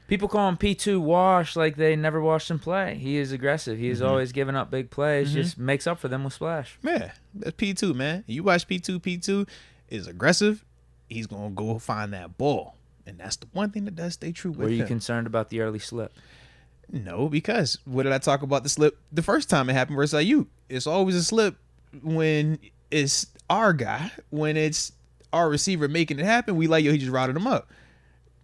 People call him P2 wash like they never watched him play. He is aggressive. He is always giving up big plays. Just makes up for them with splash. Yeah, that's P2, man. You watch P2. P2 is aggressive. He's gonna go find that ball, and that's the one thing that does stay true with him. Were you concerned about the early slip? No, because what did I talk about the slip the first time it happened versus IU? It's always a slip when it's our guy. When it's our receiver making it happen, we like, yo, he just routed him up.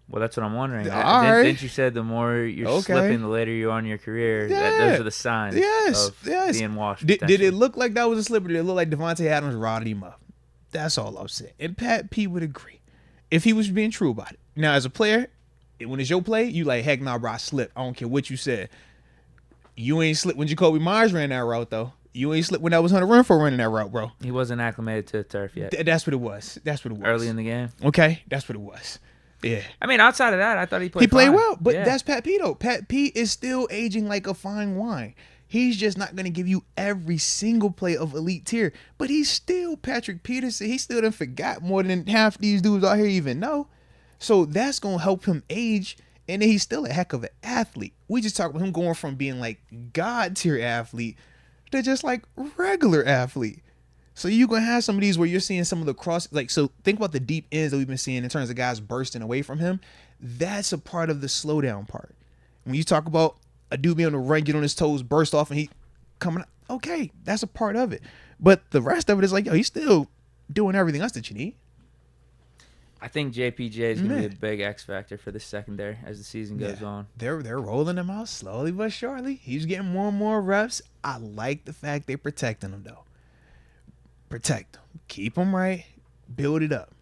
Well, that's what I'm wondering. All right. Didn't you said the more you're slipping, the later you are in your career? Those are the signs of being washed. Did it look like that was a slip, or did it look like Devontae Adams routed him up? That's all I'm saying. And Pat P would agree if he was being true about it. Now, as a player, when it's your play, you like, heck nah, bro, I slipped. I don't care what you said. You ain't slipped when Jacoby Myers ran that route, though. You ain't slipped when that was Hunter Renfrow running that route, bro. He wasn't acclimated to the turf yet. That's what it was. Early in the game. Okay, that's what it was. Yeah. I mean, outside of that, I thought he played played fine. well, but that's Pat P, though. Pat P is still aging like a fine wine. He's just not going to give you every single play of elite tier, but he's still Patrick Peterson. He still done forgot more than half these dudes out here even know. So that's going to help him age, and then he's still a heck of an athlete. We just talk about him going from being like God tier athlete to just like regular athlete. So you're going to have some of these where you're seeing some of the cross, like, so think about the deep ends that we've been seeing in terms of guys bursting away from him. That's a part of the slowdown part. When you talk about a dude being on the run, get on his toes, burst off, and he coming out, okay, that's a part of it. But the rest of it is like, yo, he's still doing everything else that you need. I think JPJ is going to be a big X factor for the secondary as the season goes on. They're rolling him out slowly but surely. He's getting more and more reps. I like the fact they're protecting him, though. Protect him. Keep him right. Build it up.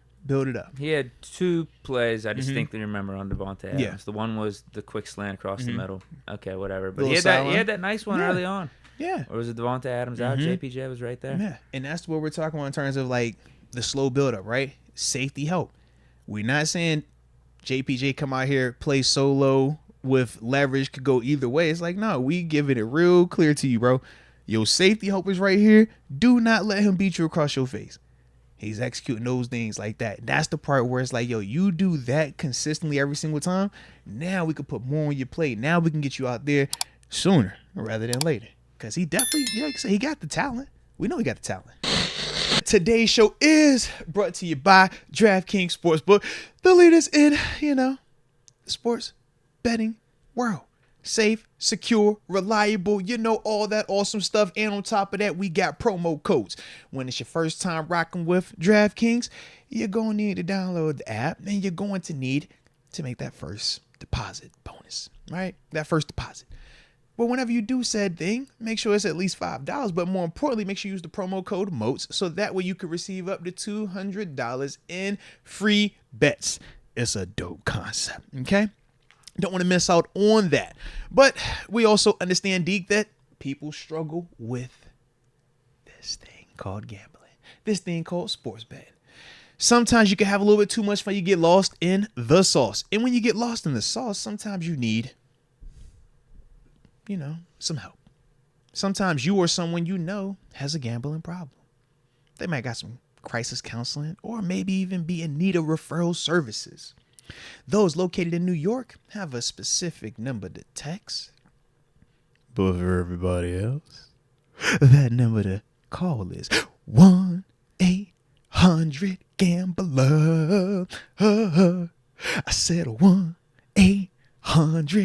He had two plays I distinctly remember on Devontae Adams. Yeah. The one was the quick slant across the middle. Okay, whatever. But he had that nice one early on. Yeah. Or was it Devontae Adams out? JPJ was right there. Yeah. And that's what we're talking about in terms of like the slow buildup, right? Safety help. We're not saying JPJ come out here, play solo with leverage, could go either way. It's like, no, we giving it real clear to you, bro. Your safety help is right here. Do not let him beat you across your face. He's executing those things like that. That's the part where it's like, yo, you do that consistently every single time. Now we can put more on your plate. Now we can get you out there sooner rather than later. Because he definitely, like I said, he got the talent. We know he got the talent. Today's show is brought to you by DraftKings Sportsbook, the leaders in, the sports betting world. Safe, secure, reliable, all that awesome stuff. And on top of that, we got promo codes. When it's your first time rocking with DraftKings, you're going to need to download the app, and you're going to need to make that first deposit bonus, right? That first deposit. But whenever you do said thing, make sure it's at least $5. But more importantly, make sure you use the promo code MOATS so that way you can receive up to $200 in free bets. It's a dope concept, okay? Don't want to miss out on that. But we also understand, Deke, that people struggle with this thing called gambling. This thing called sports betting. Sometimes you can have a little bit too much fun. You get lost in the sauce. And when you get lost in the sauce, sometimes you need, some help. Sometimes you or someone has a gambling problem. They might got some crisis counseling or maybe even be in need of referral services. Those located in New York have a specific number to text. But for everybody else, that number to call is 1-800-GAMBLER. I said 1-800-GAMBLER.